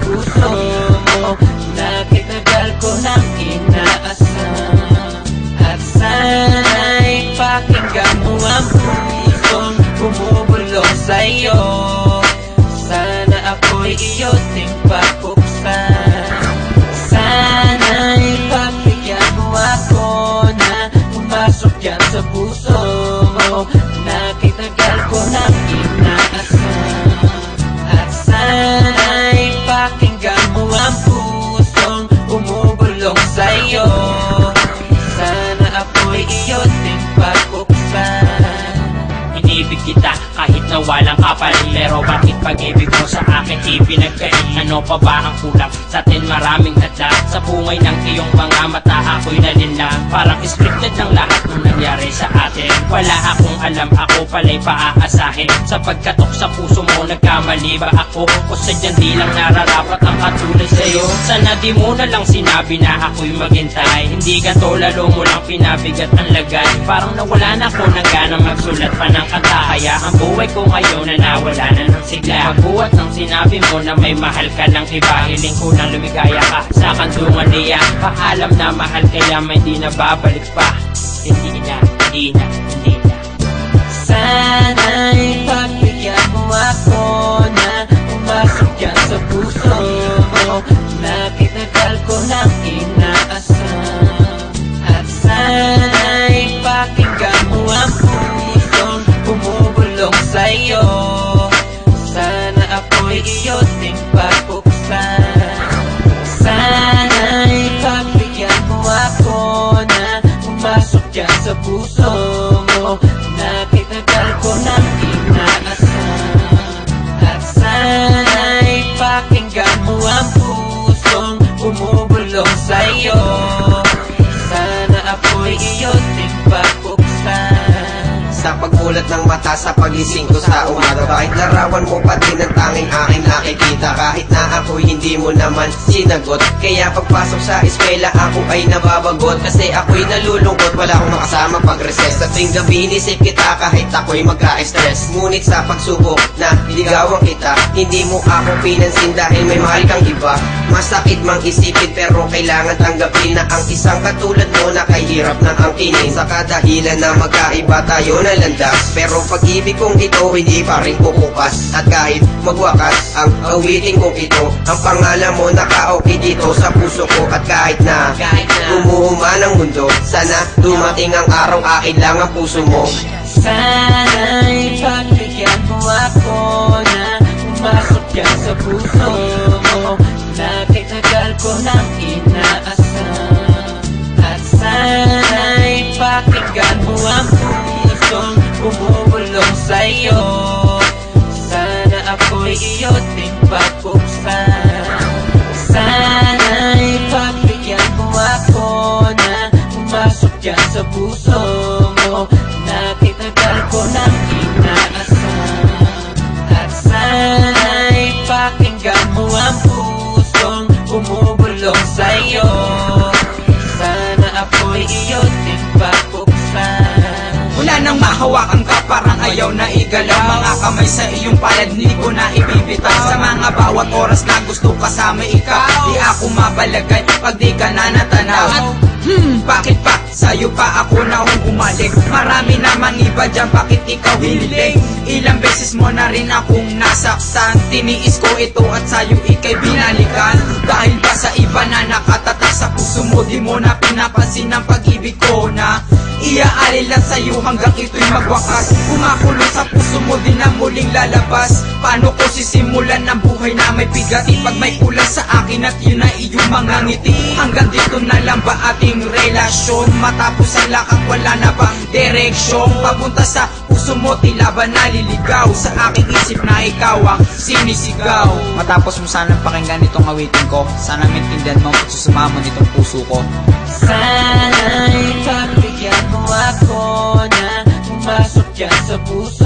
puso mo na kitagal ko nang inaasam. At sana'y pakinggan mo ang pusong bumubulong sa'yo. Sana ako'y iyo ding papuksan. Sana'y pagbigyan mo ako na pumasok yan sa puso mo na kitagal ko nang inaasam. At sana'y pakinggan mo ang pusong bumubulong sa'yo. Sana ako'y iyo ding papuksan. Inibig kita kahit na walang kapalit, pero bakit pag-ibig mo sa akin ipinagkait? Ano pa ba ang kulang? Sa atin maraming hadlang, sa bungay ng iyong mga mata ako'y nalinlang. Parang scripted ng lahat ng nangyari sa atin. Wala akong alam, ako pala'y paaasahin. Sa pagkatok sa puso mo, nagkamali ba ako? O sadyang di lang nararapat ang katulad sa'yo? Sana di mo na lang sinabi na ako'y maghintay. Hindi ganito, lalo mo lang pinabigat ang lagay. Parang nawala na ako ng ganang magsulat pa ng kanta. Kaya ang buhay ko ngayon na nawala na ng sigla. Pagbuhat ng sinabi mo na may mahal ka ng iba, hiling ko nang lumigaya ka sa kandungan niya. Paalam na mahal kaya may di na babalik pa. Hindi na. Sana'y pagbigyan mo ako na pumasok yan sa puso mo na kitagal ko nang inaasam. At sana'y pakinggan mo ang pusong bumubulong sa'yo. Sana ako'y iyo ding papuksan. Sana'y pagbigyan mo ako na pumasok yan sa puso mo na kitagal ko nang inaasam. At sana'y pakinggan mo ang pusong bumubulong sa'yo. Sana ako'y iyo ding papuksan. Sa pagmulat ng mata sa pagising ko sa umaga, bakit larawan mo pa din ang tanging aking nakikita? Kahit na ako'y hindi mo naman sinagot, kaya pagpasok sa eskwela ako ay nababagot. Kasi ako'y nalulungkot, wala akong makasama pag-recess. Sa tuwing gabi inisip kita kahit ako'y magka-stress. Ngunit sa pagsubok na ligawan kita, hindi mo ako pinansin dahil may mahal kang iba. Masakit mang isipin pero kailangan tanggapin na ang isang katulad mo na kahirap ng angkinin. Sa kadahilan na magkaiba tayo na landas, pero pag-ibig kong ito hindi pa rin kukupas. At kahit magwakas ang awitin kong ito, ang pangalan mo naka-okay dito sa puso ko. At kahit na umuuman ang mundo, sana dumating ang araw akin lang ang puso mo. Sana'y pagbigyan mo ako na pumasok yan sa puso mo na kitagal ko nang inaasam. At sana'y pakinggan mo ang pusong bumubulong sa'yo. Sana ako'y iyo ding papuksan. Sana'y pagbigyan mo ako na pumasok yan sa puso mo na kitagal ko nang inaasam. At sana'y pakinggan mo ang pusong bumubulong sa'yo. Sana ako'y iyo ding papuksan. Wala nang mahawakan ka, parang ayaw na igalaw. Mga kamay sa iyong palad, hindi ko na ibibitaw. Sa mga bawat oras na gusto kasama ikaw, di ako mabalagay pag di ka na natanaw. Bakit pa? Sa'yo pa ako na bumalik. Marami namang iba dyan, bakit ikaw hiling? Ilang beses mo na rin akong nasaktan. Tiniis ko ito at sa'yo ikay binalikan. Dahil ba sa iba na nakatatak sa puso mo, di mo na pinapansin ang pag-ibig ko na iaalay lang sa'yo hanggang ito'y magwakas. Kumakulong sa puso mo, di na muling lalabas. Paano ko sisimulan ng buhay na may bigati pag may kulang sa akin at yun na iyong mga ngiti? Hanggang dito na lang ba ating relasyon? Matapos ang lakad, wala na bang direksyon? Papunta sa puso mo, tila ba naliligaw? Sa aking isip na ikaw ang sinisigaw. Matapos mo sanang pakinggan itong awitin ko, sana maintindihan mo at susumamo nitong puso ko. Sana'y pagbigyan mo ako na pumasok yan sa puso